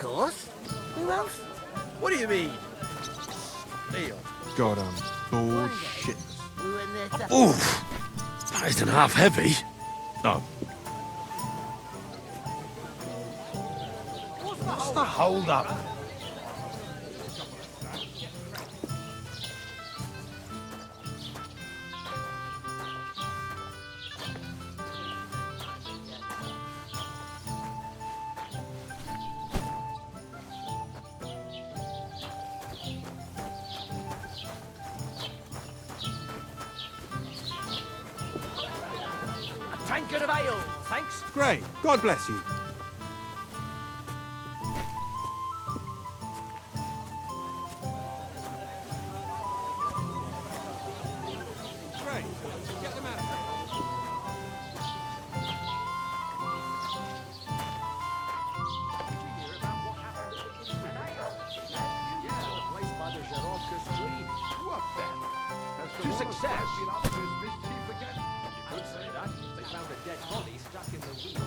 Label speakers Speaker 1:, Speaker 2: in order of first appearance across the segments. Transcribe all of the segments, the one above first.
Speaker 1: course. Who else?
Speaker 2: What do you mean? Neil.
Speaker 3: God, I'm bored shit.
Speaker 2: Oof! That isn't half heavy. Oh.
Speaker 1: What's the hold up?
Speaker 2: Tankard of ale, thanks.
Speaker 3: Great. God bless you. Great. Get them out of here.
Speaker 2: To success. Could say that. They found a dead body stuck in the wheel.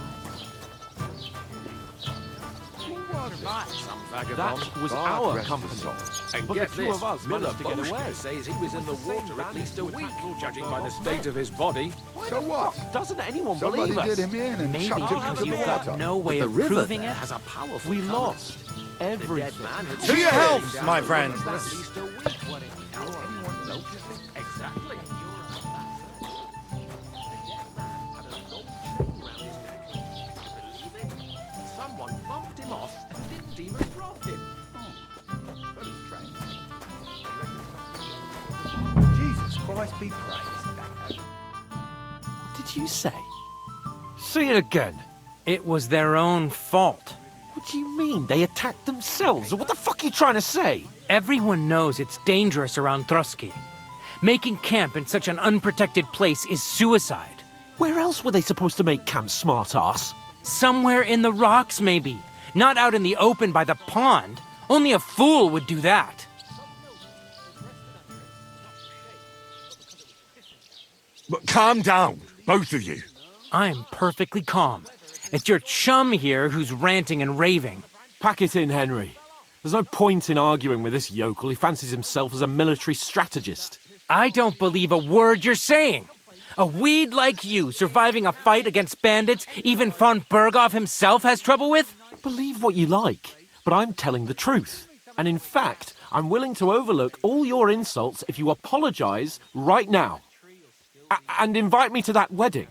Speaker 2: Some vagabond.
Speaker 4: That was our company.
Speaker 2: And
Speaker 4: But
Speaker 2: get
Speaker 4: the two
Speaker 2: this,
Speaker 4: of us
Speaker 2: Miller
Speaker 4: managed to get
Speaker 2: Boschke
Speaker 4: away.
Speaker 2: says he was in the water at least a week, judging by the state of his body.
Speaker 5: So what?
Speaker 4: Doesn't anyone
Speaker 5: Somebody
Speaker 4: believe us?
Speaker 5: did him in and
Speaker 6: Maybe
Speaker 5: chucked him into the
Speaker 6: you've got
Speaker 5: water.
Speaker 6: no way
Speaker 2: The
Speaker 6: of
Speaker 2: river
Speaker 6: proving
Speaker 2: there
Speaker 6: it.
Speaker 2: has a powerful
Speaker 4: We
Speaker 2: current.
Speaker 4: lost
Speaker 2: The dead
Speaker 4: everything.
Speaker 2: man had
Speaker 3: To your health,
Speaker 2: down
Speaker 3: my
Speaker 2: the
Speaker 3: friends.
Speaker 2: river at least a week. Anyone noticed it? Exactly. Someone bumped him off and didn't even rob him.
Speaker 1: Jesus Christ be praised.
Speaker 4: What did you say? Say it again.
Speaker 6: It was their own fault.
Speaker 4: What do you mean? They attacked themselves? What the fuck are you trying to say?
Speaker 6: Everyone knows it's dangerous around Trotsky. Making camp in such an unprotected place is suicide.
Speaker 4: Where else were they supposed to make camp, smartass?
Speaker 6: Somewhere in the rocks, maybe. Not out in the open by the pond. Only a fool would do that.
Speaker 2: But calm down, both of you.
Speaker 6: I'm perfectly calm. It's your chum here who's ranting and raving.
Speaker 4: Pack it in, Henry. There's no point in arguing with this yokel. He fancies himself as a military strategist.
Speaker 6: I don't believe a word you're saying. A weed like you surviving a fight against bandits even von Berghoff himself has trouble with?
Speaker 4: Believe what you like, but I'm telling the truth. And in fact, I'm willing to overlook all your insults if you apologize right now. And invite me to that wedding.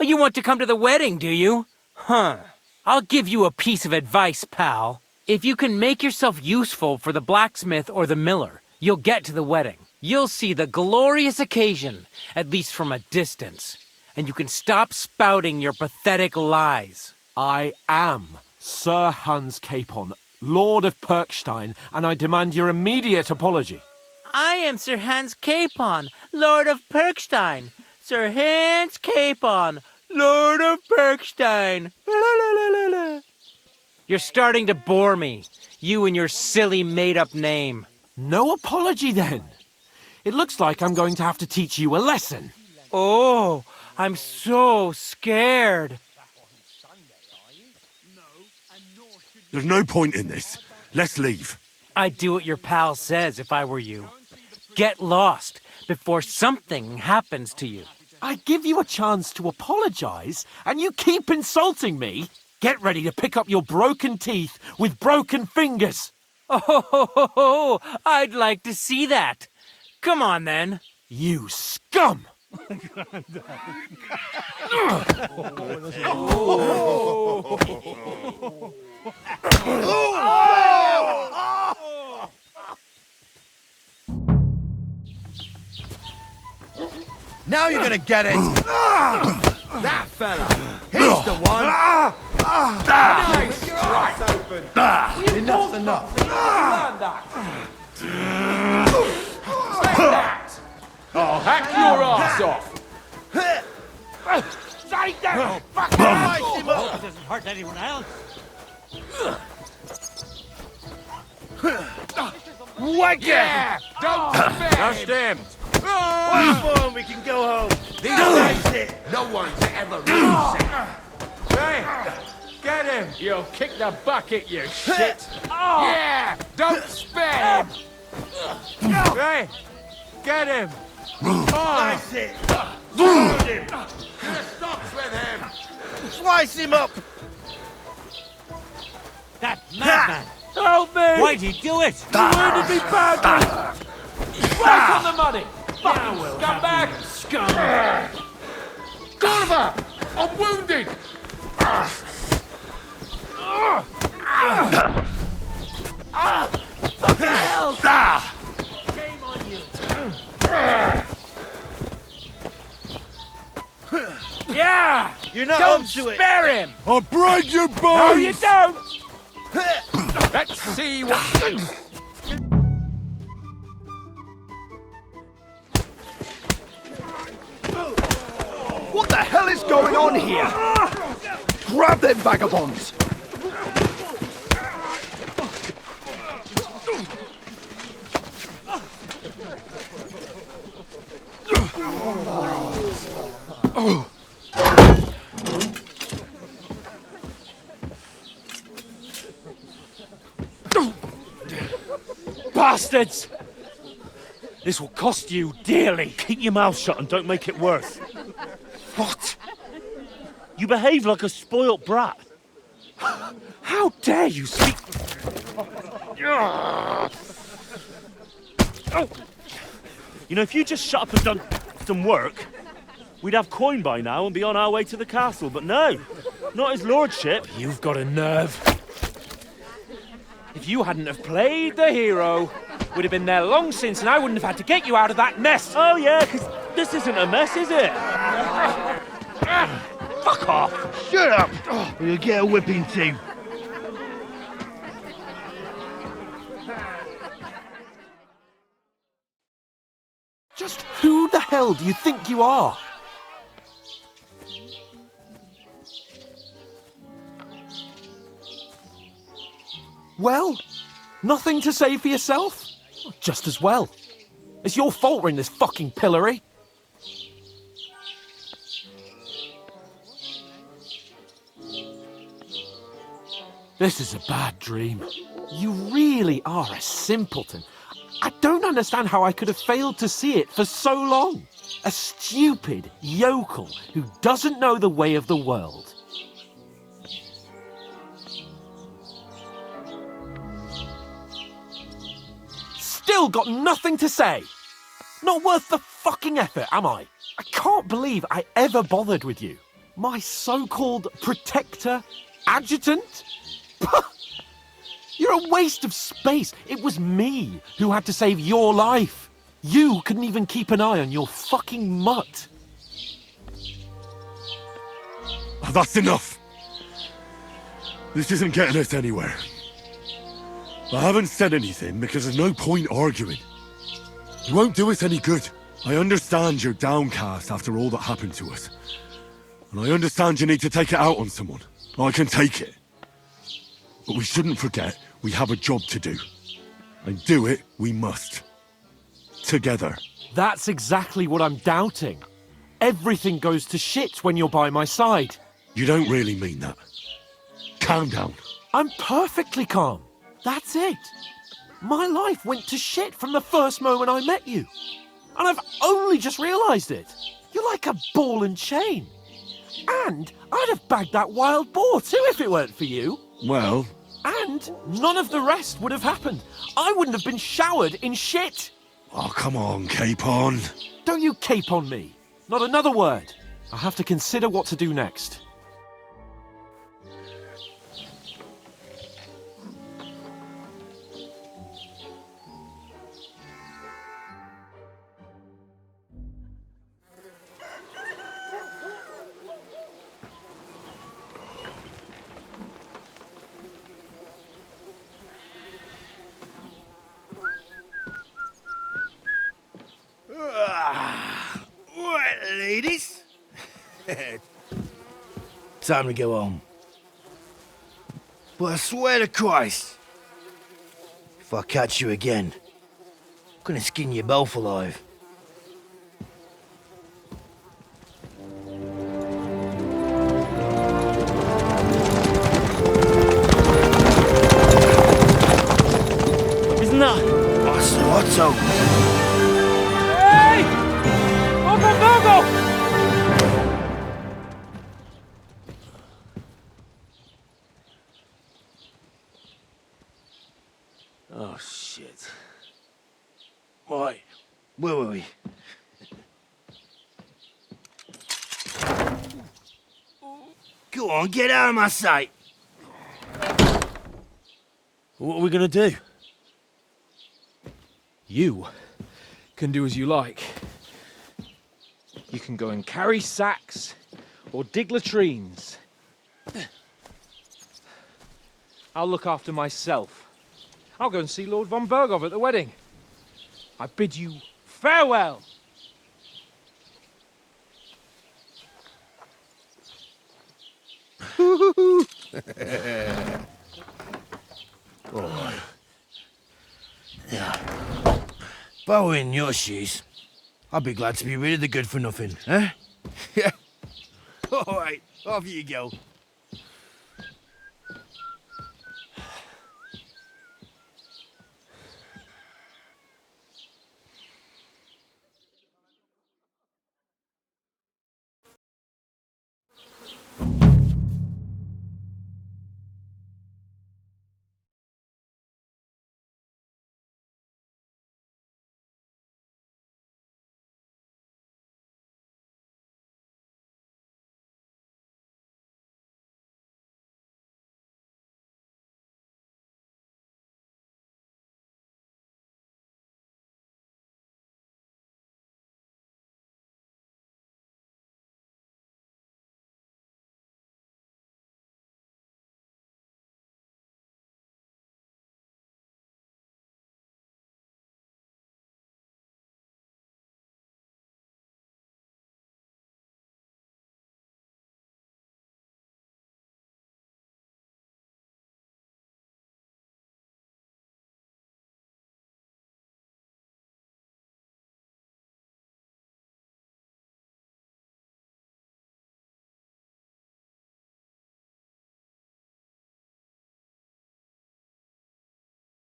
Speaker 6: Oh, you want to come to the wedding, do you? Huh. I'll give you a piece of advice, pal. If you can make yourself useful for the blacksmith or the miller, you'll get to the wedding. You'll see the glorious occasion, at least from a distance. And you can stop spouting your pathetic lies.
Speaker 4: I am Sir Hans Capon, Lord of Perkstein, and I demand your immediate apology.
Speaker 6: I am Sir Hans Capon, Lord of Perkstein. Sir Hans Capon, Lord of Perkstein. La, la, la, la, la. You're starting to bore me, you and your silly made-up name.
Speaker 4: No apology, then. It looks like I'm going to have to teach you a lesson.
Speaker 6: Oh, I'm so scared.
Speaker 2: There's no point in this. Let's leave.
Speaker 6: I'd do what your pal says if I were you. Get lost before something happens to you.
Speaker 4: I give you a chance to apologize, and you keep insulting me. Get ready to pick up your broken teeth with broken fingers.
Speaker 6: Oh, I'd like to see that. Come on, then.
Speaker 4: You scum!
Speaker 1: Now you're gonna get it! That fella! He's the one! Nice strike! Enough's enough!
Speaker 2: I'll hack your ass off!
Speaker 1: Stay down! Fucking ice him up!
Speaker 6: It doesn't hurt anyone else.
Speaker 1: Whack
Speaker 2: Yeah! Don't spare
Speaker 1: Now
Speaker 2: him!
Speaker 1: stand! One for him, we can go home! These days, no one's ever really sick!
Speaker 3: Get him!
Speaker 2: You'll kick the bucket, you shit! Yeah! Don't spare him!
Speaker 3: Hey! Get him!
Speaker 1: Nice hit. Wound him.
Speaker 2: Stops with him!
Speaker 1: Slice him up.
Speaker 6: That madman!
Speaker 4: Help me!
Speaker 6: Why'd he do it?
Speaker 4: You wounded me badly! Right on the money! Fucking scumbag! Scum!
Speaker 2: Gulliver! I'm wounded!
Speaker 6: Shame on you.
Speaker 4: Yeah!
Speaker 1: You're not
Speaker 6: Don't
Speaker 1: onto it.
Speaker 6: spare him!
Speaker 3: I'll break your bones!
Speaker 4: No, you don't!
Speaker 2: Let's see what...
Speaker 5: What the hell is going on here? Grab them vagabonds!
Speaker 4: Bastards! This will cost you dearly.
Speaker 7: Keep your mouth shut and don't make it worse.
Speaker 5: What?
Speaker 7: You behave like a spoilt brat.
Speaker 4: How dare you speak...
Speaker 7: You know, if you just shut up and done some work, we'd have coin by now and be on our way to the castle. But no, not his lordship.
Speaker 4: You've got a nerve. If you hadn't have played the hero, we'd have been there long since and I wouldn't have had to get you out of that mess.
Speaker 7: Oh yeah, because this isn't a mess, is it? Fuck off.
Speaker 1: Shut up. Or you'll get a whipping too.
Speaker 4: Just who the hell do you think you are? Well, nothing to say for yourself? Just as well. It's your fault we're in this fucking pillory. This is a bad dream. You really are a simpleton. I don't understand how I could have failed to see it for so long. A stupid yokel who doesn't know the way of the world. Still got nothing to say. Not worth the fucking effort, am I? I can't believe I ever bothered with you. My so-called protector, adjutant? You're a waste of space. It was me who had to save your life. You couldn't even keep an eye on your fucking mutt.
Speaker 3: That's enough. This isn't getting us anywhere. I haven't said anything because there's no point arguing. You won't do us any good. I understand you're downcast after all that happened to us. And I understand you need to take it out on someone. I can take it. But we shouldn't forget we have a job to do. And do it we must. Together.
Speaker 4: That's exactly what I'm doubting. Everything goes to shit when you're by my side.
Speaker 3: You don't really mean that. Calm down.
Speaker 4: I'm perfectly calm. That's it. My life went to shit from the first moment I met you. And I've only just realised it. You're like a ball and chain. And I'd have bagged that wild boar too if it weren't for you.
Speaker 3: Well...
Speaker 4: And none of the rest would have happened. I wouldn't have been showered in shit.
Speaker 3: Oh, come on, Capon.
Speaker 4: Don't you cape on me. Not another word. I have to consider what to do next.
Speaker 1: Right, ladies. Time to go home. But I swear to Christ, if I catch you again, I'm gonna skin you both alive. toes.
Speaker 6: Hey! Open Virgo!
Speaker 7: Oh, shit. Right.
Speaker 1: Where were we? Go on, get out of my sight.
Speaker 7: What are we gonna do?
Speaker 2: You can do as you like. You can go and carry sacks or dig latrines. I'll look after myself. I'll go and see Lord von Bergov at the wedding. I bid you farewell.
Speaker 1: If I were in your shoes, I'd be glad to be rid of the good for nothing, eh? Yeah. All right, off you go.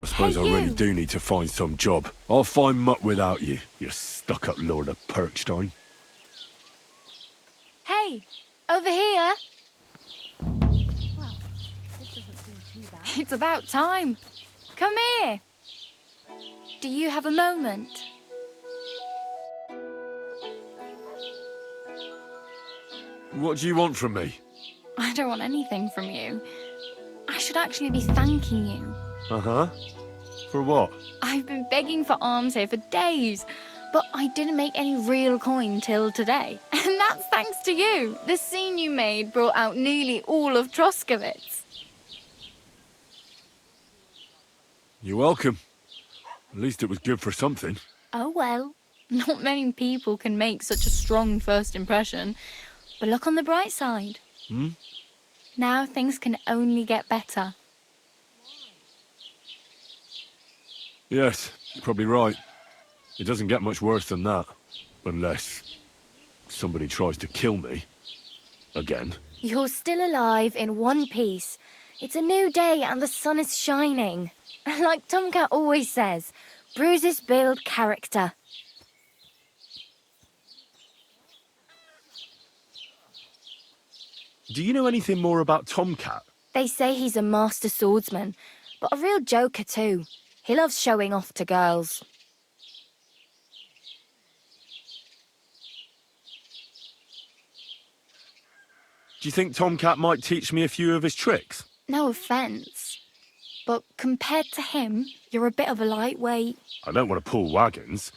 Speaker 3: I suppose I really do need to find some job. I'll find muck without you, you stuck-up Lord of Perkstein.
Speaker 8: Hey, over here. Well, this doesn't seem too bad. It's about time. Come here. Do you have a moment?
Speaker 3: What do you want from me?
Speaker 8: I don't want anything from you. I should actually be thanking you.
Speaker 3: Uh-huh. For what?
Speaker 8: I've been begging for alms here for days, but I didn't make any real coin till today. And that's thanks to you. The scene you made brought out nearly all of Troskowitz.
Speaker 3: You're welcome. At least it was good for something.
Speaker 8: Oh well, not many people can make such a strong first impression. But look on the bright side.
Speaker 3: Hmm?
Speaker 8: Now things can only get better.
Speaker 3: Yes, you're probably right. It doesn't get much worse than that. Unless somebody tries to kill me. Again.
Speaker 8: You're still alive in one piece. It's a new day and the sun is shining. Like Tomcat always says, bruises build character.
Speaker 3: Do you know anything more about Tomcat?
Speaker 8: They say he's a master swordsman, but a real joker too. He loves showing off to girls.
Speaker 3: Do you think Tomcat might teach me a few of his tricks?
Speaker 8: No offence, but compared to him, you're a bit of a lightweight.
Speaker 3: I don't want to pull wagons,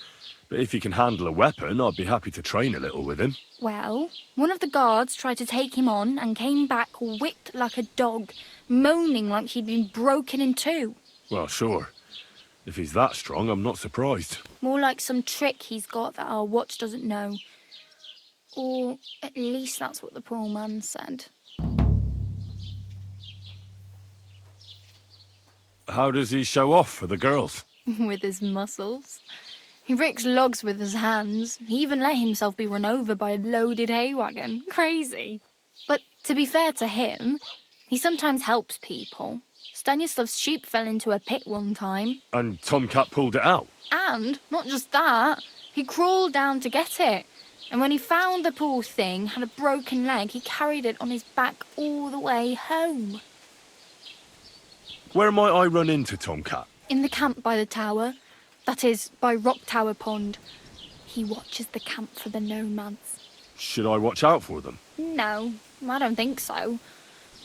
Speaker 3: but if he can handle a weapon, I'd be happy to train a little with him.
Speaker 8: Well, one of the guards tried to take him on and came back whipped like a dog, moaning like he'd been broken in two.
Speaker 3: Well, sure. If he's that strong, I'm not surprised.
Speaker 8: More like some trick he's got that our watch doesn't know. Or at least that's what the poor man said.
Speaker 3: How does he show off for the girls?
Speaker 8: With his muscles. He ricks logs with his hands. He even let himself be run over by a loaded hay wagon. Crazy. But to be fair to him, he sometimes helps people. Stanislav's sheep fell into a pit one time.
Speaker 3: And Tomcat pulled it out.
Speaker 8: And, not just that, he crawled down to get it. And when he found the poor thing had a broken leg, he carried it on his back all the way home.
Speaker 3: Where might I run into Tomcat?
Speaker 8: In the camp by the tower. That is, by Rock Tower Pond. He watches the camp for the nomads.
Speaker 3: Should I watch out for them?
Speaker 8: No, I don't think so.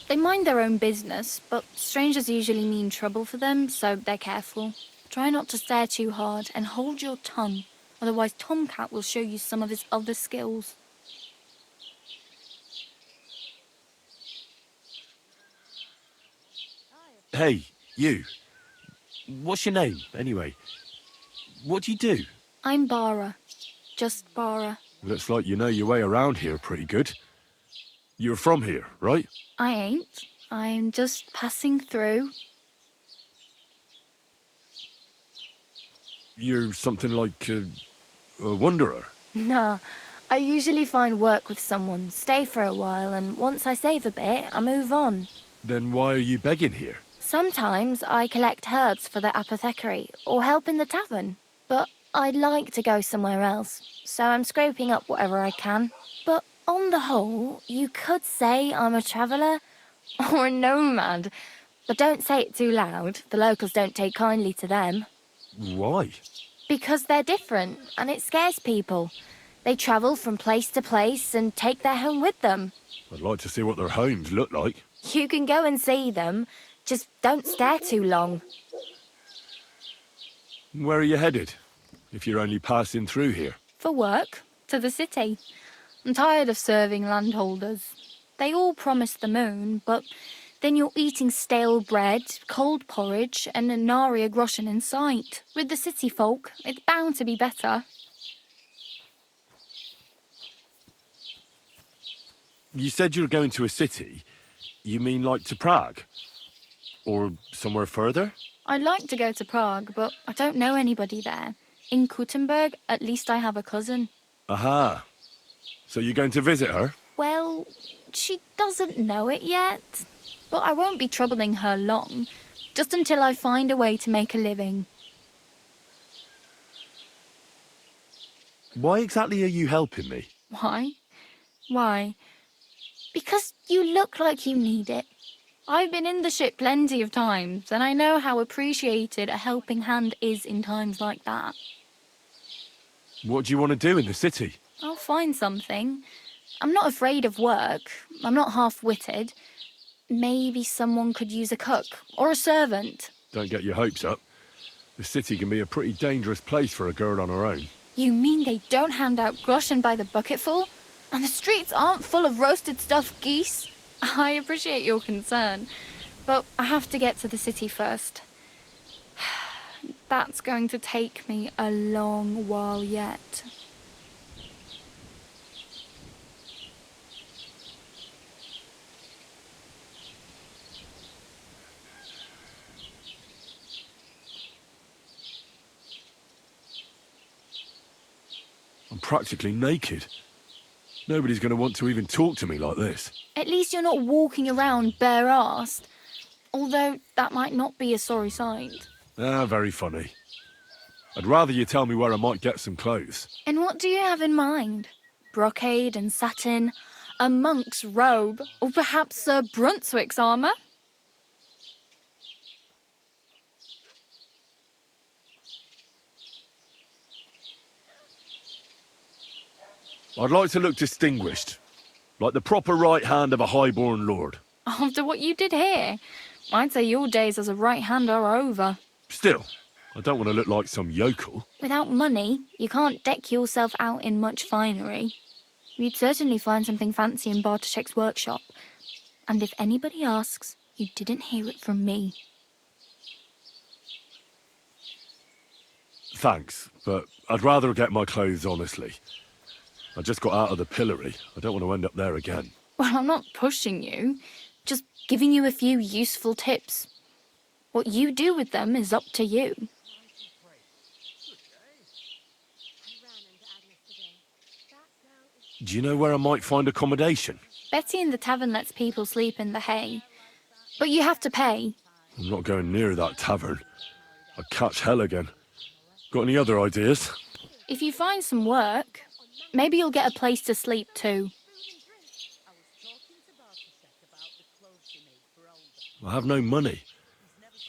Speaker 8: They mind their own business, but strangers usually mean trouble for them, so they're careful. Try not to stare too hard and hold your tongue, otherwise Tomcat will show you some of his other skills.
Speaker 3: Hey, you. What's your name, anyway? What do you do?
Speaker 8: I'm Bara. Just Bara.
Speaker 3: Looks like you know your way around here pretty good. You're from here, right?
Speaker 8: I ain't. I'm just passing through.
Speaker 3: You're something like a wanderer.
Speaker 8: Nah, I usually find work with someone, stay for a while, and once I save a bit, I move on.
Speaker 3: Then why are you begging here?
Speaker 8: Sometimes I collect herbs for the apothecary, or help in the tavern. But I'd like to go somewhere else, so I'm scraping up whatever I can. But on the whole, you could say I'm a traveller, or a nomad. But don't say it too loud, the locals don't take kindly to them.
Speaker 3: Why?
Speaker 8: Because they're different, and it scares people. They travel from place to place and take their home with them.
Speaker 3: I'd like to see what their homes look like.
Speaker 8: You can go and see them, just don't stare too long.
Speaker 3: Where are you headed, if you're only passing through here?
Speaker 8: For work, to the city. I'm tired of serving landholders. They all promise the moon, but then you're eating stale bread, cold porridge, and a nary a groschen in sight. With the city folk, it's bound to be better.
Speaker 3: You said you were going to a city. You mean like to Prague? Or somewhere further?
Speaker 8: I'd like to go to Prague, but I don't know anybody there. In Kuttenberg, at least I have a cousin.
Speaker 3: Aha. So you're going to visit her?
Speaker 8: Well, she doesn't know it yet. But I won't be troubling her long, just until I find a way to make a living.
Speaker 3: Why exactly are you helping me?
Speaker 8: Why? Why? Because you look like you need it. I've been in the ship plenty of times, and I know how appreciated a helping hand is in times like that.
Speaker 3: What do you want to do in the city?
Speaker 8: I'll find something. I'm not afraid of work. I'm not half-witted. Maybe someone could use a cook or a servant.
Speaker 3: Don't get your hopes up. The city can be a pretty dangerous place for a girl on her own.
Speaker 8: You mean they don't hand out groschen by the bucketful? And the streets aren't full of roasted stuffed geese? I appreciate your concern, but I have to get to the city first. That's going to take me a long while yet.
Speaker 3: I'm practically naked. Nobody's going to want to even talk to me like this.
Speaker 8: At least you're not walking around bare-arsed. Although that might not be a sorry sight.
Speaker 3: Ah, very funny. I'd rather you tell me where I might get some clothes.
Speaker 8: And what do you have in mind? Brocade and satin? A monk's robe? Or perhaps Sir Brunswick's armour?
Speaker 3: I'd like to look distinguished, like the proper right hand of a highborn lord.
Speaker 8: After what you did here, I'd say your days as a right hand are over.
Speaker 3: Still, I don't want to look like some yokel.
Speaker 8: Without money, you can't deck yourself out in much finery. You'd certainly find something fancy in Bartoszek's workshop. And if anybody asks, you didn't hear it from me.
Speaker 3: Thanks, but I'd rather get my clothes honestly. I just got out of the pillory. I don't want to end up there again.
Speaker 8: Well, I'm not pushing you, just giving you a few useful tips. What you do with them is up to you.
Speaker 3: Do you know where I might find accommodation?
Speaker 8: Betty in the tavern lets people sleep in the hay. But you have to pay.
Speaker 3: I'm not going near that tavern. I'd catch hell again. Got any other ideas?
Speaker 8: If you find some work, maybe you'll get a place to sleep too.
Speaker 3: I have no money.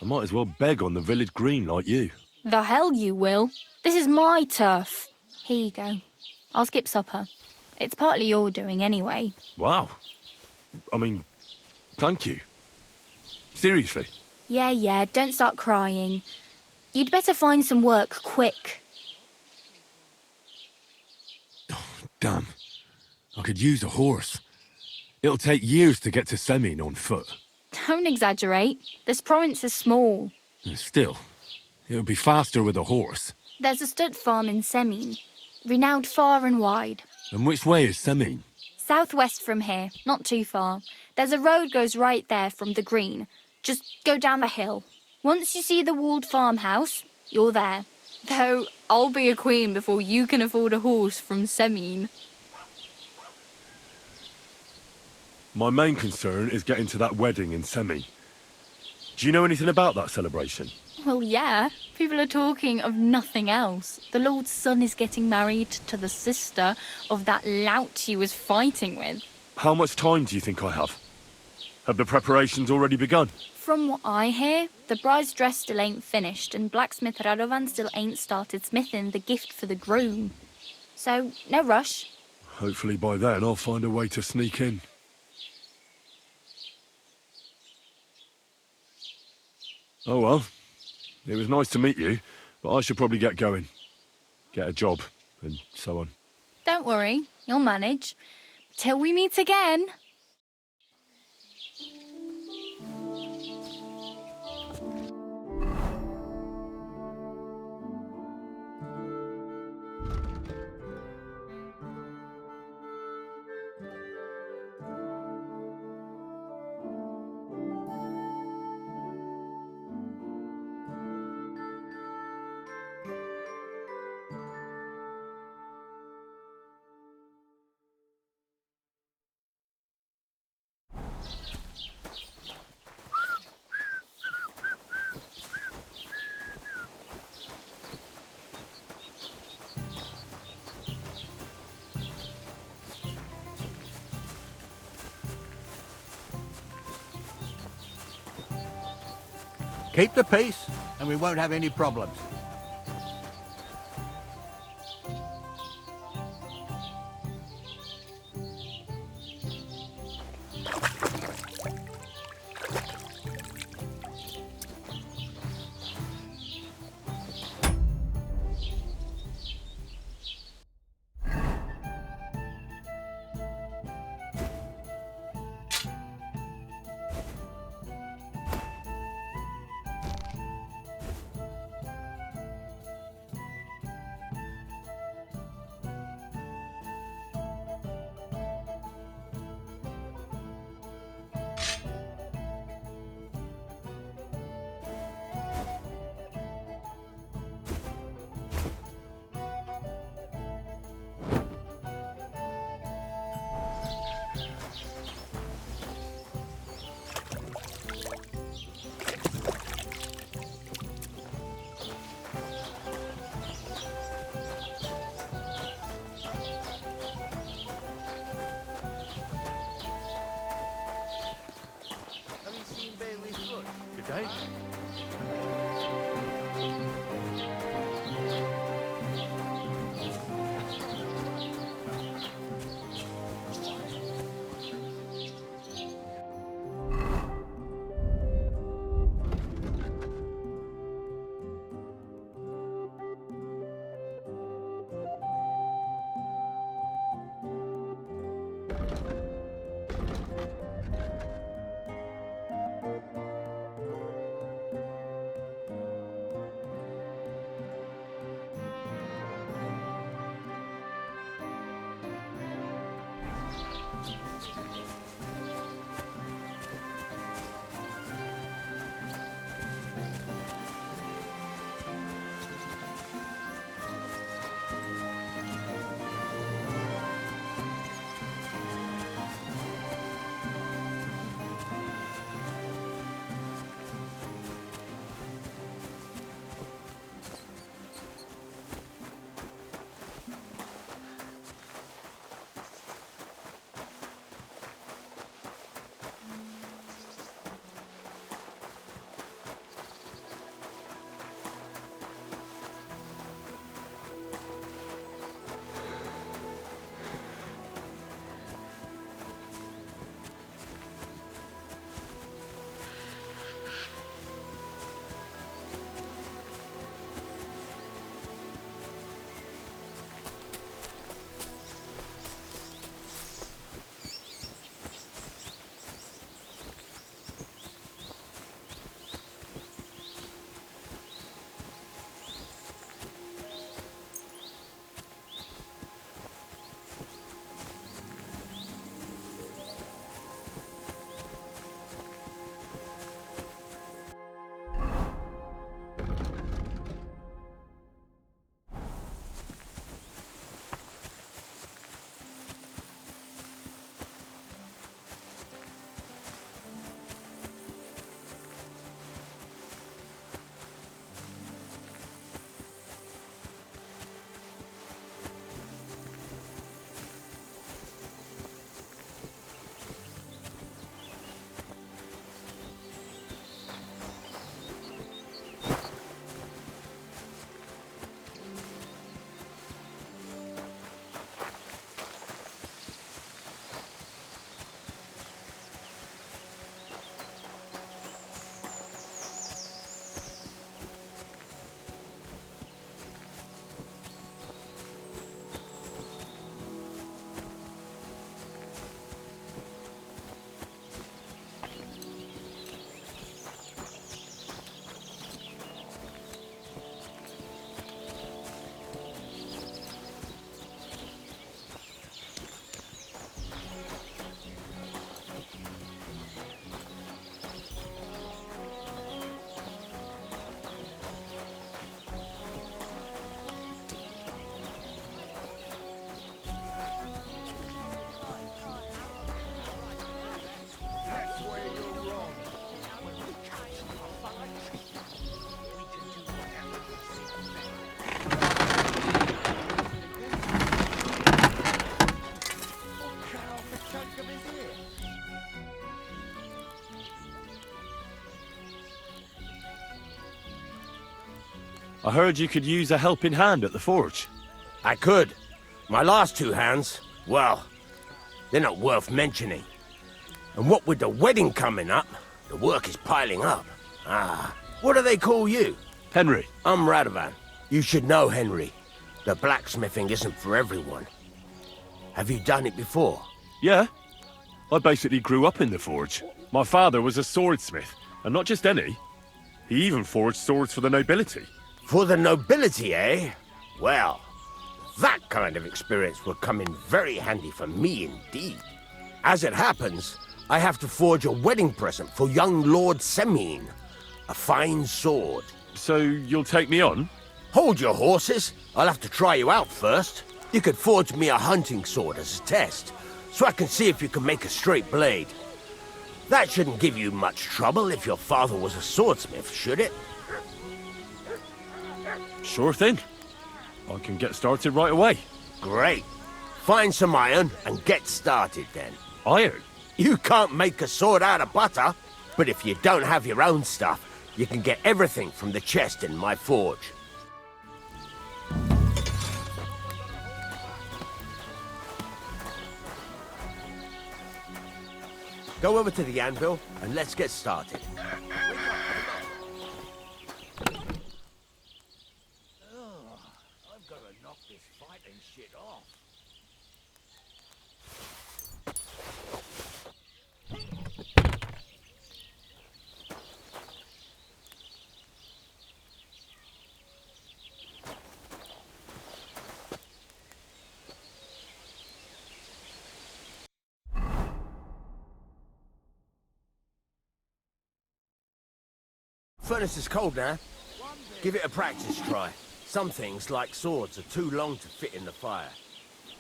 Speaker 3: I might as well beg on the village green like you.
Speaker 8: The hell you will. This is my turf. Here you go. I'll skip supper. It's partly your doing anyway.
Speaker 3: Wow. I mean, thank you. Seriously.
Speaker 8: Yeah, don't start crying. You'd better find some work quick.
Speaker 3: Damn. I could use a horse. It'll take years to get to Semin on foot.
Speaker 8: Don't exaggerate. This province is small.
Speaker 3: Still, it'll be faster with a horse.
Speaker 8: There's a stud farm in Semin, renowned far and wide.
Speaker 3: And which way is Semin?
Speaker 8: Southwest from here, not too far. There's a road goes right there from the green. Just go down the hill. Once you see the walled farmhouse, you're there. Though, I'll be a queen before you can afford a horse from Semin.
Speaker 3: My main concern is getting to that wedding in Semin. Do you know anything about that celebration?
Speaker 8: Well, yeah. People are talking of nothing else. The Lord's son is getting married to the sister of that lout he was fighting with.
Speaker 3: How much time do you think I have? Have the preparations already begun?
Speaker 8: From what I hear, the bride's dress still ain't finished, and blacksmith Radovan still ain't started smithing the gift for the groom. So, no rush.
Speaker 3: Hopefully by then I'll find a way to sneak in. Oh well. It was nice to meet you, but I should probably get going. Get a job, and so on.
Speaker 8: Don't worry, you'll manage. Till we meet again.
Speaker 1: Keep the peace, and we won't have any problems.
Speaker 5: Good day.
Speaker 3: I heard you could use a helping hand at the forge.
Speaker 9: I could. My last two hands, well, they're not worth mentioning. And what with the wedding coming up, the work is piling up. Ah, what do they call you?
Speaker 3: Henry.
Speaker 9: I'm Radovan. You should know, Henry. The blacksmithing isn't for everyone. Have you done it before?
Speaker 3: Yeah. I basically grew up in the forge. My father was a swordsmith, and not just any. He even forged swords for the nobility.
Speaker 9: For the nobility, eh? Well, that kind of experience will come in very handy for me indeed. As it happens, I have to forge a wedding present for young Lord Semine. A fine sword.
Speaker 3: So you'll take me on?
Speaker 9: Hold your horses. I'll have to try you out first. You could forge me a hunting sword as a test, so I can see if you can make a straight blade. That shouldn't give you much trouble if your father was a swordsmith, should it?
Speaker 3: Sure thing. I can get started right away.
Speaker 9: Great. Find some iron and get started then.
Speaker 3: Iron?
Speaker 9: You can't make a sword out of butter, but if you don't have your own stuff, you can get everything from the chest in my forge. Go over to the anvil and let's get started. I've got to knock this fighting shit off. Furnace is cold now. Give it a practice try. Some things, like swords, are too long to fit in the fire.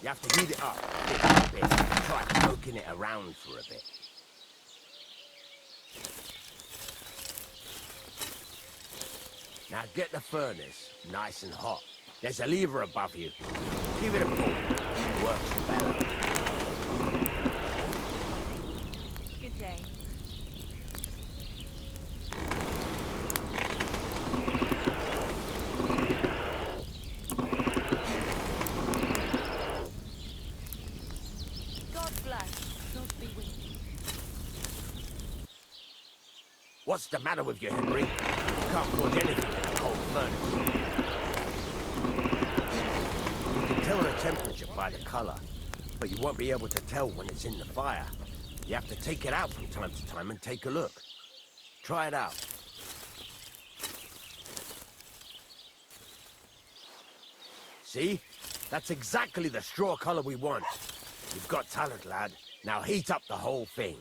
Speaker 9: You have to heat it up bit by bit and try poking it around for a bit. Now get the furnace nice and hot. There's a lever above you. Give it a pull. It works better.
Speaker 8: Good day.
Speaker 9: What's the matter with you, Henry? You can't forge anything in a cold furnace. You can tell the temperature by the color, but you won't be able to tell when it's in the fire. You have to take it out from time to time and take a look. Try it out. See? That's exactly the straw color we want. You've got talent, lad. Now heat up the whole thing.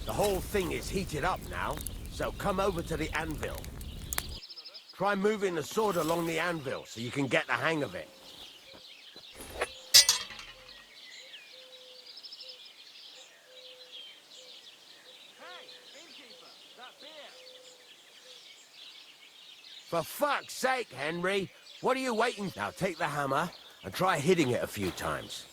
Speaker 9: The whole thing is heated up now, so come over to the anvil. Try moving the sword along the anvil so you can get the hang of it. For fuck's sake, Henry! What are you waiting for? Now take the hammer and try hitting it a few times.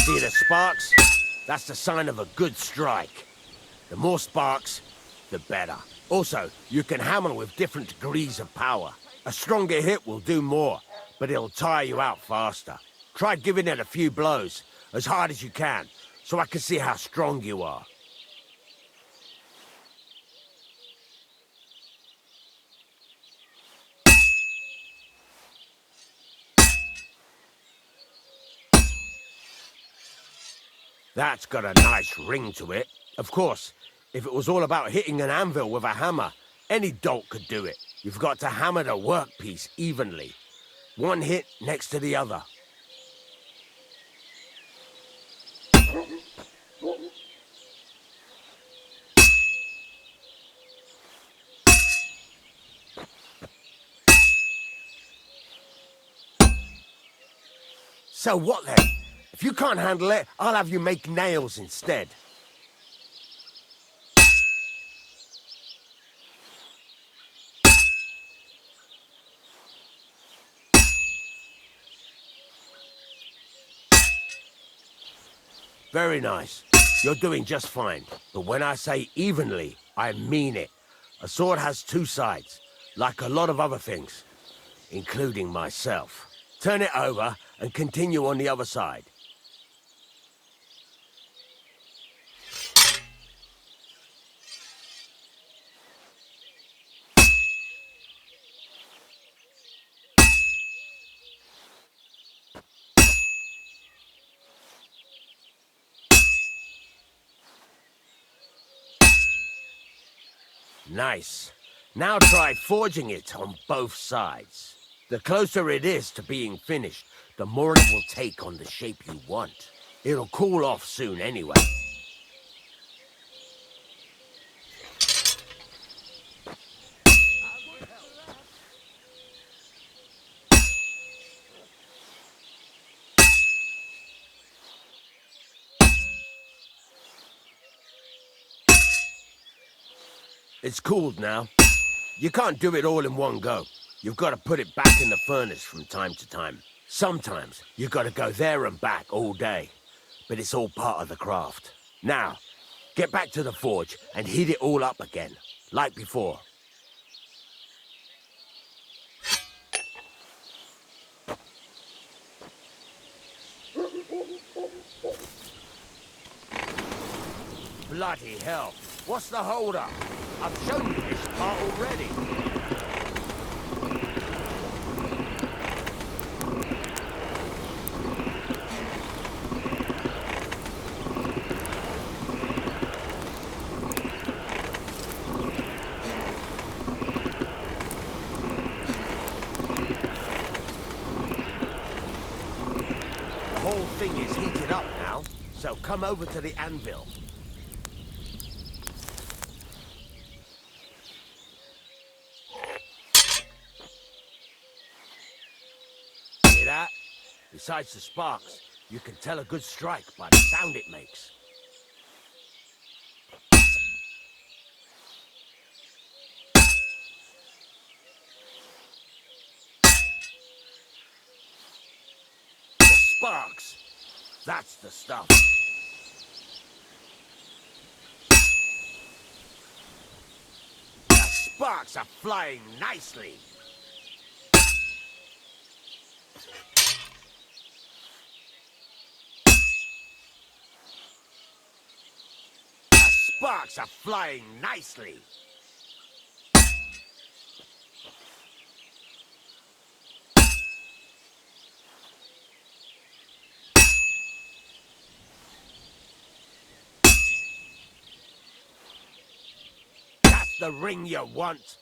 Speaker 9: See the sparks? That's the sign of a good strike. The more sparks, the better. Also, you can hammer with different degrees of power. A stronger hit will do more, but it'll tire you out faster. Try giving it a few blows, as hard as you can, so I can see how strong you are. That's got a nice ring to it. Of course, if it was all about hitting an anvil with a hammer, any dolt could do it. You've got to hammer the workpiece evenly. One hit next to the other. So what then? If you can't handle it, I'll have you make nails instead. Very nice. You're doing just fine. But when I say evenly, I mean it. A sword has two sides, like a lot of other things, including myself. Turn it over and continue on the other side. Nice. Now try forging it on both sides. The closer it is to being finished, the more it will take on the shape you want. It'll cool off soon anyway. It's cooled now. You can't do it all in one go. You've got to put it back in the furnace from time to time. Sometimes you've got to go there and back all day. But it's all part of the craft. Now, get back to the forge and heat it all up again, like before. Bloody hell. What's the hold-up? I've shown you this part already. The whole thing is heated up now, so come over to the anvil. That. Besides the sparks, you can tell a good strike by the sound it makes. The sparks! That's the stuff. The sparks are flying nicely. Sparks are flying nicely. That's the ring you want.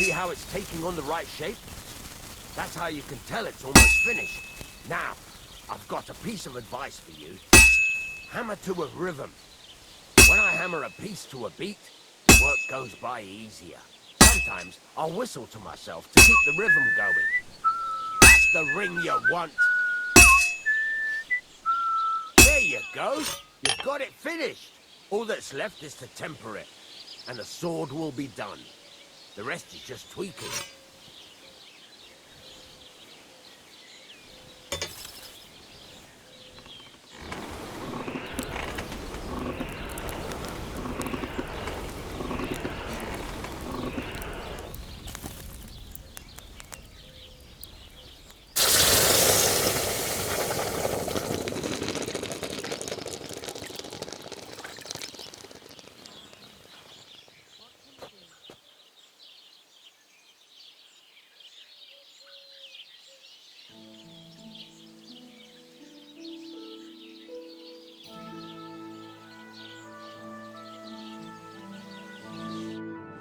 Speaker 9: See how it's taking on the right shape? That's how you can tell it's almost finished. Now, I've got a piece of advice for you. Hammer to a rhythm. When I hammer a piece to a beat, the work goes by easier. Sometimes I'll whistle to myself to keep the rhythm going. That's the ring you want. There you go. You've got it finished. All that's left is to temper it, and the sword will be done. The rest is just tweaking.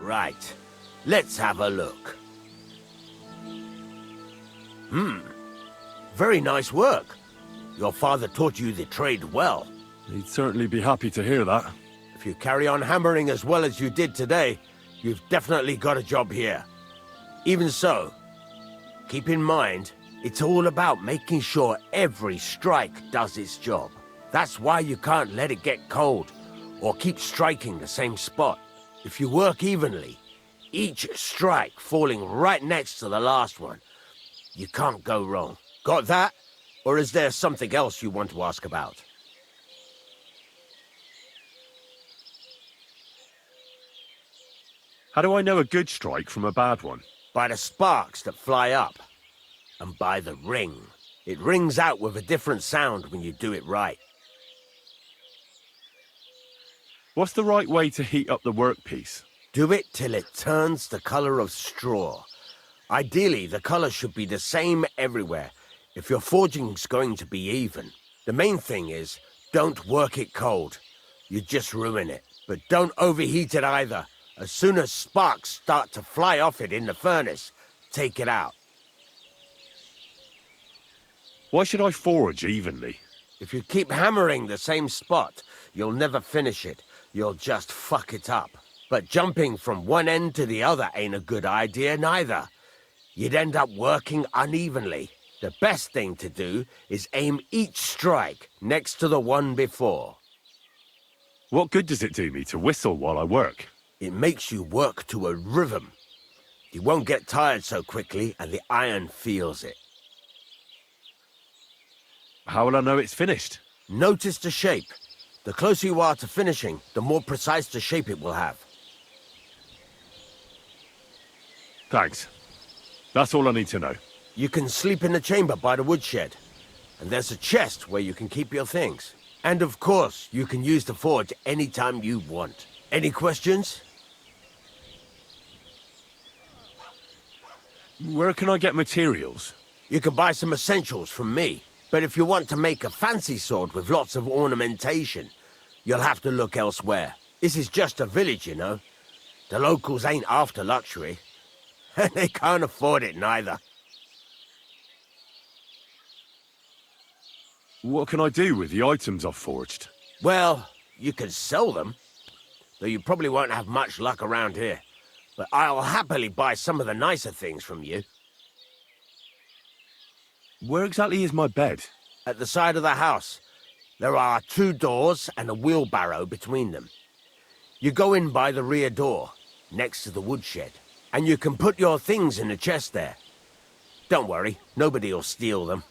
Speaker 9: Right. Let's have a look. Very nice work. Your father taught you the trade well.
Speaker 3: He'd certainly be happy to hear that.
Speaker 9: If you carry on hammering as well as you did today, you've definitely got a job here. Even so, keep in mind, it's all about making sure every strike does its job. That's why you can't let it get cold, or keep striking the same spot. If you work evenly, each strike falling right next to the last one, you can't go wrong. Got that? Or is there something else you want to ask about?
Speaker 3: How do I know a good strike from a bad one?
Speaker 9: By the sparks that fly up, and by the ring. It rings out with a different sound when you do it right.
Speaker 3: What's the right way to heat up the workpiece?
Speaker 9: Do it till it turns the color of straw. Ideally, the color should be the same everywhere, if your forging's going to be even. The main thing is, don't work it cold. You just ruin it. But don't overheat it either. As soon as sparks start to fly off it in the furnace, take it out.
Speaker 3: Why should I forge evenly?
Speaker 9: If you keep hammering the same spot, you'll never finish it. You'll just fuck it up. But jumping from one end to the other ain't a good idea neither. You'd end up working unevenly. The best thing to do is aim each strike next to the one before.
Speaker 3: What good does it do me to whistle while I work?
Speaker 9: It makes you work to a rhythm. You won't get tired so quickly, and the iron feels it.
Speaker 3: How will I know it's finished?
Speaker 9: Notice the shape. The closer you are to finishing, the more precise the shape it will have.
Speaker 3: Thanks. That's all I need to know.
Speaker 9: You can sleep in the chamber by the woodshed. And there's a chest where you can keep your things. And of course, you can use the forge anytime you want. Any questions?
Speaker 3: Where can I get materials?
Speaker 9: You can buy some essentials from me. But if you want to make a fancy sword with lots of ornamentation, you'll have to look elsewhere. This is just a village, you know. The locals ain't after luxury. And they can't afford it neither.
Speaker 3: What can I do with the items I've forged?
Speaker 9: Well, you can sell them. Though you probably won't have much luck around here. But I'll happily buy some of the nicer things from you.
Speaker 3: Where exactly is my bed?
Speaker 9: At the side of the house. There are 2 doors and a wheelbarrow between them. You go in by the rear door, next to the woodshed. And you can put your things in the chest there. Don't worry, nobody'll steal them.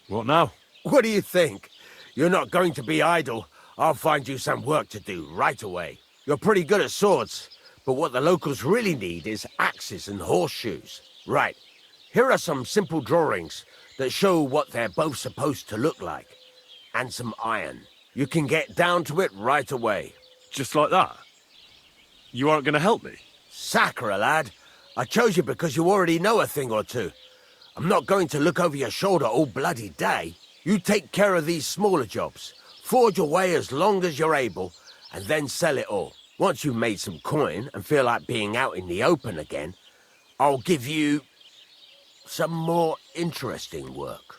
Speaker 3: What now?
Speaker 9: What do you think? You're not going to be idle. I'll find you some work to do right away. You're pretty good at swords, but what the locals really need is axes and horseshoes. Right, here are some simple drawings that show what they're both supposed to look like. And some iron. You can get down to it right away.
Speaker 3: Just like that? You aren't going to help me?
Speaker 9: Sacre, lad. I chose you because you already know a thing or two. I'm not going to look over your shoulder all bloody day. You take care of these smaller jobs. Forge away as long as you're able, and then sell it all. Once you've made some coin and feel like being out in the open again, I'll give you some more interesting work.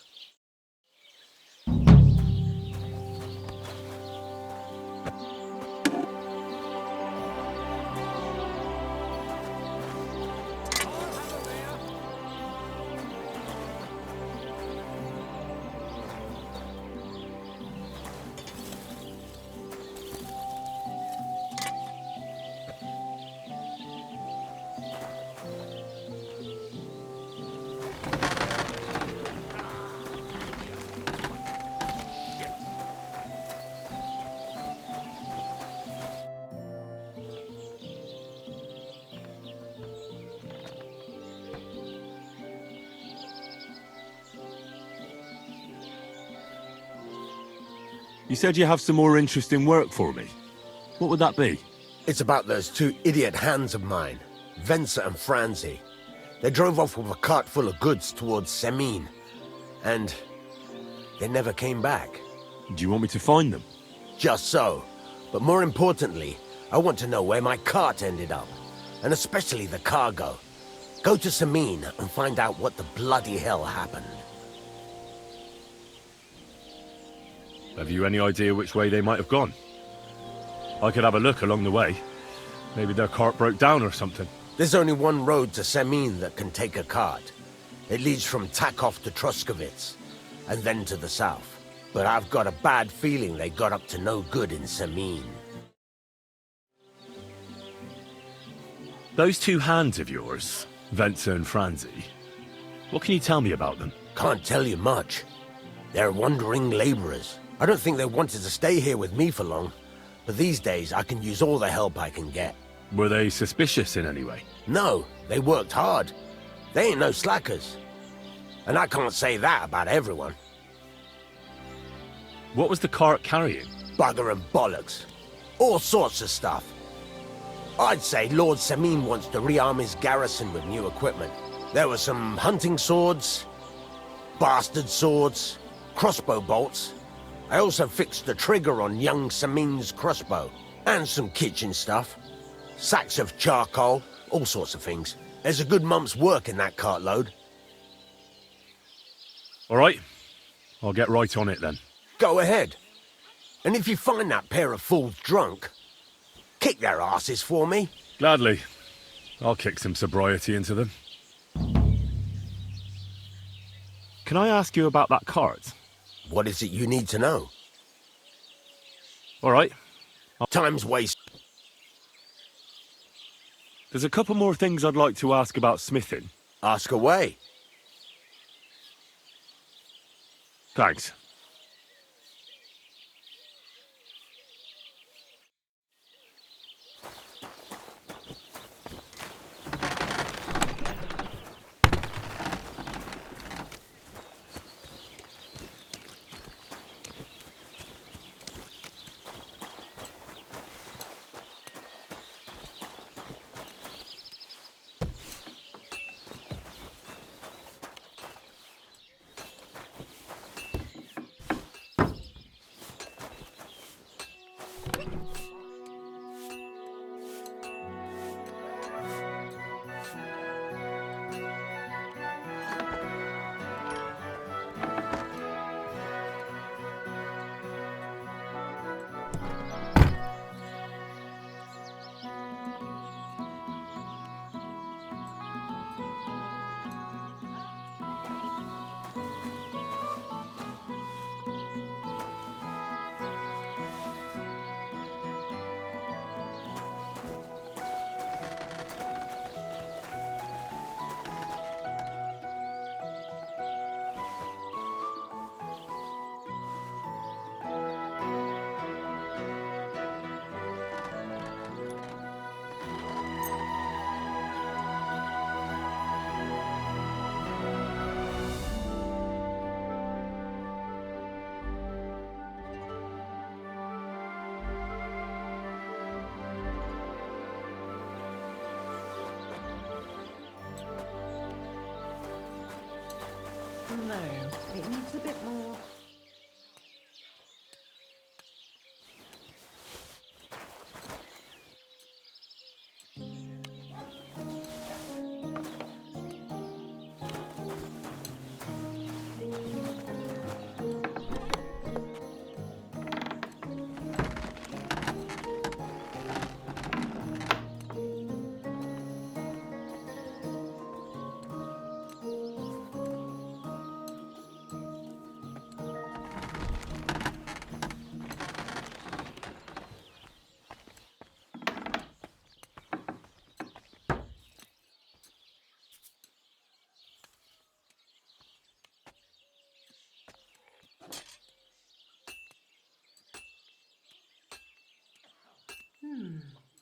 Speaker 3: You said you have some more interesting work for me. What would that be?
Speaker 9: It's about those two idiot hands of mine, Venser and Franzi. They drove off with a cart full of goods towards Semin, and they never came back.
Speaker 3: Do you want me to find them?
Speaker 9: Just so. But more importantly, I want to know where my cart ended up, and especially the cargo. Go to Semin and find out what the bloody hell happened.
Speaker 3: Have you any idea which way they might have gone? I could have a look along the way. Maybe their cart broke down or something.
Speaker 9: There's only one road to Semin that can take a cart. It leads from Takov to Troskovitz, and then to the south. But I've got a bad feeling they got up to no good in Semin.
Speaker 3: Those two hands of yours, Venser and Franzi, what can you tell me about them?
Speaker 9: Can't tell you much. They're wandering laborers. I don't think they wanted to stay here with me for long, but these days I can use all the help I can get.
Speaker 3: Were they suspicious in any way?
Speaker 9: No, they worked hard. They ain't no slackers. And I can't say that about everyone.
Speaker 3: What was the cart carrying?
Speaker 9: Bugger and bollocks. All sorts of stuff. I'd say Lord Semin wants to rearm his garrison with new equipment. There were some hunting swords, bastard swords, crossbow bolts. I also fixed the trigger on young Semin's crossbow. And some kitchen stuff. Sacks of charcoal, all sorts of things. There's a good month's work in that cartload.
Speaker 3: All right. I'll get right on it then.
Speaker 9: Go ahead. And if you find that pair of fools drunk, kick their asses for me.
Speaker 3: Gladly. I'll kick some sobriety into them. Can I ask you about that cart?
Speaker 9: What is it you need to know?
Speaker 3: All right.
Speaker 9: Time's waste.
Speaker 3: There's a couple more things I'd like to ask about smithing.
Speaker 9: Ask away.
Speaker 3: Thanks.
Speaker 10: No, it needs a bit more.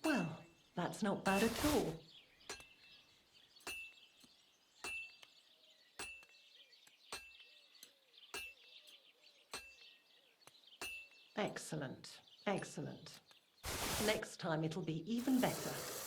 Speaker 10: Well, that's not bad at all. Excellent, excellent. Next time it'll be even better.